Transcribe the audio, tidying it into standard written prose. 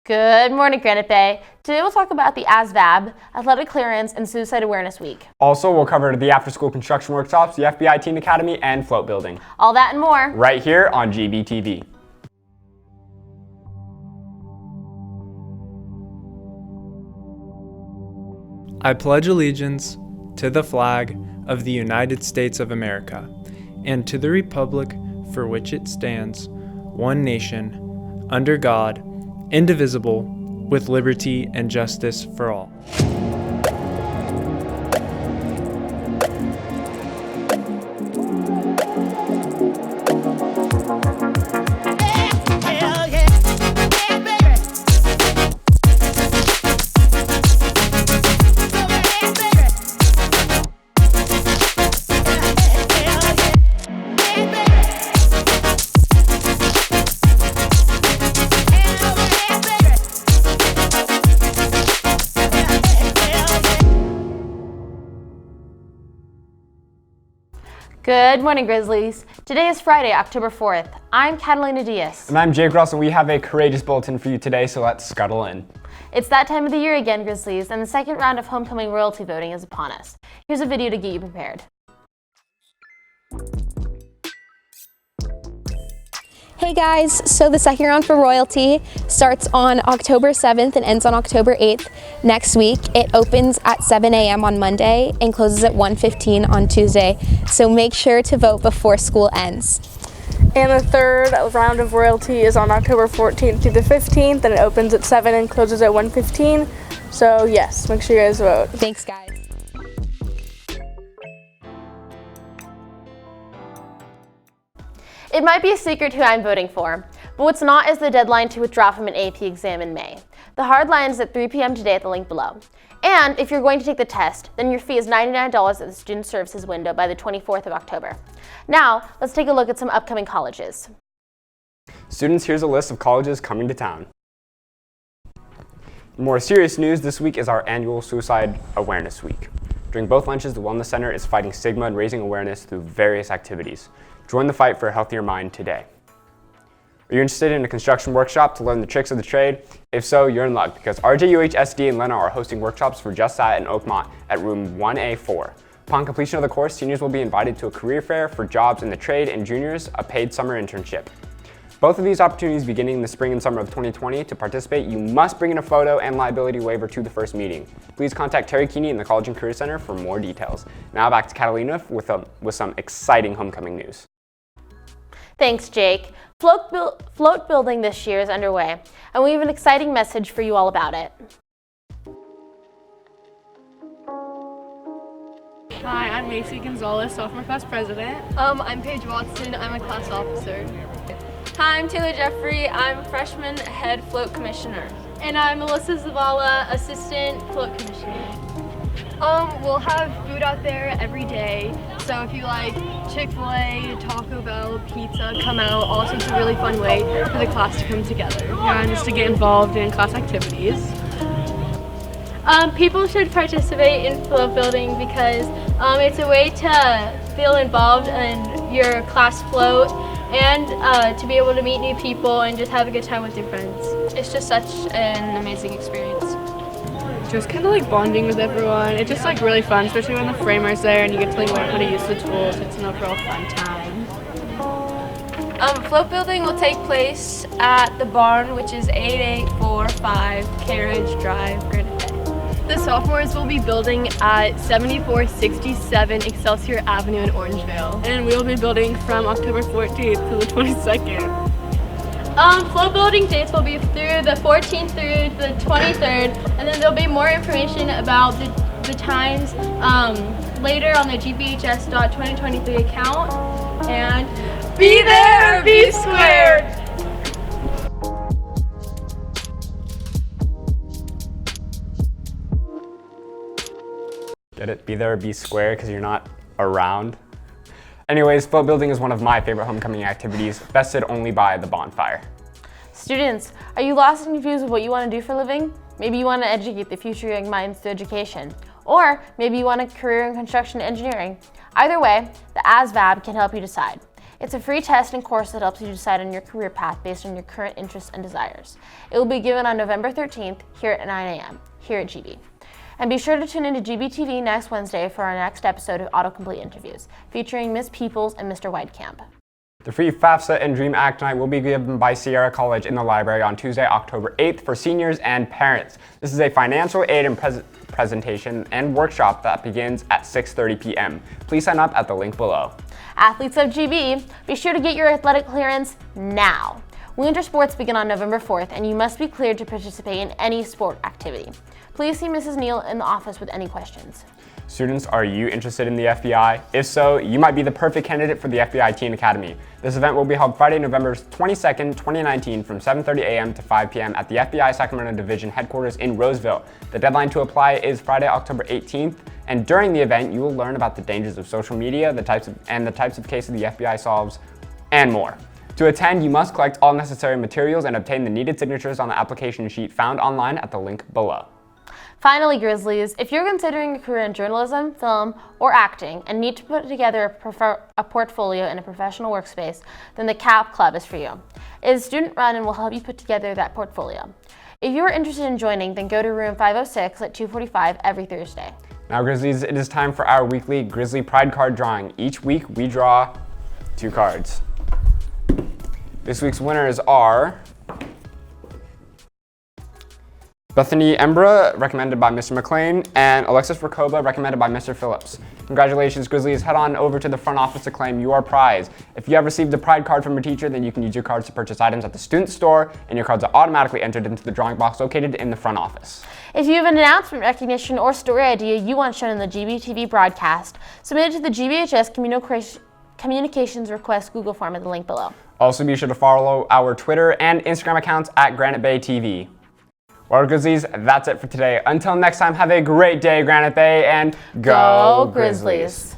Good morning, Granite Bay. Today we'll talk about the ASVAB, Athletic Clearance, and Suicide Awareness Week. Also, we'll cover the after-school construction workshops, the FBI Teen Academy, and float building. All that and more. Right here on GBTV. I pledge allegiance to the flag of the United States of America and to the republic for which it stands, one nation, under God, indivisible, with liberty and justice for all. Good morning, Grizzlies. Today is Friday, October 4th. I'm Catalina Diaz. And I'm Jake Russ, and we have a courageous bulletin for you today, so let's scuttle in. It's that time of the year again, Grizzlies, and the second round of homecoming royalty voting is upon us. Here's a video to get you prepared. Hey guys, so the second round for royalty starts on October 7th and ends on October 8th next week. It opens at 7 a.m. on Monday and closes at 1:15 on Tuesday, so make sure to vote before school ends. And the third round of royalty is on October 14th through the 15th, and it opens at 7 and closes at 1:15. So yes, make sure you guys vote. Thanks guys. It might be a secret who I'm voting for, but what's not is the deadline to withdraw from an AP exam in May. The hard line is at 3 p.m. today at the link below. And if you're going to take the test, then your fee is $99 at the Student Services window by the 24th of October. Now, let's take a look at some upcoming colleges. Students, here's a list of colleges coming to town. In more serious news, this week is our annual Suicide Awareness Week. During both lunches, the Wellness Center is fighting stigma and raising awareness through various activities. Join the fight for a healthier mind today. Are you interested in a construction workshop to learn the tricks of the trade? If so, you're in luck because RJUH SD and Lena are hosting workshops for just that in Oakmont at room 1A4. Upon completion of the course, seniors will be invited to a career fair for jobs in the trade and juniors a paid summer internship. Both of these opportunities beginning in the spring and summer of 2020. To participate, you must bring in a photo and liability waiver to the first meeting. Please contact Terry Keeney in the College and Career Center for more details. Now back to Catalina with some exciting homecoming news. Thanks, Jake. Float building this year is underway, and we have an exciting message for you all about it. Hi, I'm Macy Gonzalez, sophomore class president. I'm Paige Watson, I'm a class officer. Hi, I'm Taylor Jeffrey, I'm freshman head float commissioner. And I'm Melissa Zavala, assistant float commissioner. We'll have food out there every day, so if you like Chick-fil-A, Taco Bell, pizza, come out. Also, it's a really fun way for the class to come together. Yeah, and just to get involved in class activities. People should participate in float building because it's a way to feel involved in your class float and to be able to meet new people and just have a good time with your friends. It's just such an amazing experience. Just kind of like bonding with everyone. It's just like really fun, especially when the framer's there and you get to like learn how to use the tools. It's an overall fun time. Float building will take place at the barn, which is 8845 Carriage Drive, Granite Bay. The sophomores will be building at 7467 Excelsior Avenue in Orangevale. And we'll be building from October 14th to the 22nd. Float building dates will be through the 14th through the 23rd, and then there'll be more information about the times later on the gbhs.2023 account. And be there or be squared! Get it? Be there or be square because you're not around. Anyways, float building is one of my favorite homecoming activities, bested only by the bonfire. Students, are you lost and confused with what you want to do for a living? Maybe you want to educate the future young minds through education. Or maybe you want a career in construction engineering. Either way, the ASVAB can help you decide. It's a free test and course that helps you decide on your career path based on your current interests and desires. It will be given on November 13th here at 9 a.m. here at GB. And be sure to tune into GBTV next Wednesday for our next episode of Autocomplete Interviews, featuring Miss Peoples and Mr. Weidkamp. The free FAFSA and DREAM Act Night will be given by Sierra College in the library on Tuesday, October 8th for seniors and parents. This is a financial aid and presentation and workshop that begins at 6:30 p.m. Please sign up at the link below. Athletes of GB, be sure to get your athletic clearance now. Winter sports begin on November 4th, and you must be cleared to participate in any sport activity. Please see Mrs. Neal in the office with any questions. Students, are you interested in the FBI? If so, you might be the perfect candidate for the FBI Teen Academy. This event will be held Friday, November 22nd, 2019 from 7:30 a.m. to 5 p.m. at the FBI Sacramento Division headquarters in Roseville. The deadline to apply is Friday, October 18th, and during the event, you will learn about the dangers of social media, the types of cases the FBI solves, and more. To attend, you must collect all necessary materials and obtain the needed signatures on the application sheet found online at the link below. Finally, Grizzlies, if you're considering a career in journalism, film, or acting and need to put together a portfolio in a professional workspace, then the CAP Club is for you. It is student-run and will help you put together that portfolio. If you are interested in joining, then go to room 506 at 2:45 every Thursday. Now, Grizzlies, it is time for our weekly Grizzly Pride card drawing. Each week, we draw 2 cards. This week's winners are Bethany Embra, recommended by Mr. McLean, and Alexis Rakoba, recommended by Mr. Phillips. Congratulations, Grizzlies. Head on over to the front office to claim your prize. If you have received a Pride card from a teacher, then you can use your cards to purchase items at the student store, and your cards are automatically entered into the drawing box located in the front office. If you have an announcement, recognition, or story idea you want shown in the GBTV broadcast, submit it to the GBHS Communications Request Google form at the link below. Also, be sure to follow our Twitter and Instagram accounts at Granite Bay TV. Well, Grizzlies, that's it for today. Until next time, have a great day, Granite Bay, and go Grizzlies!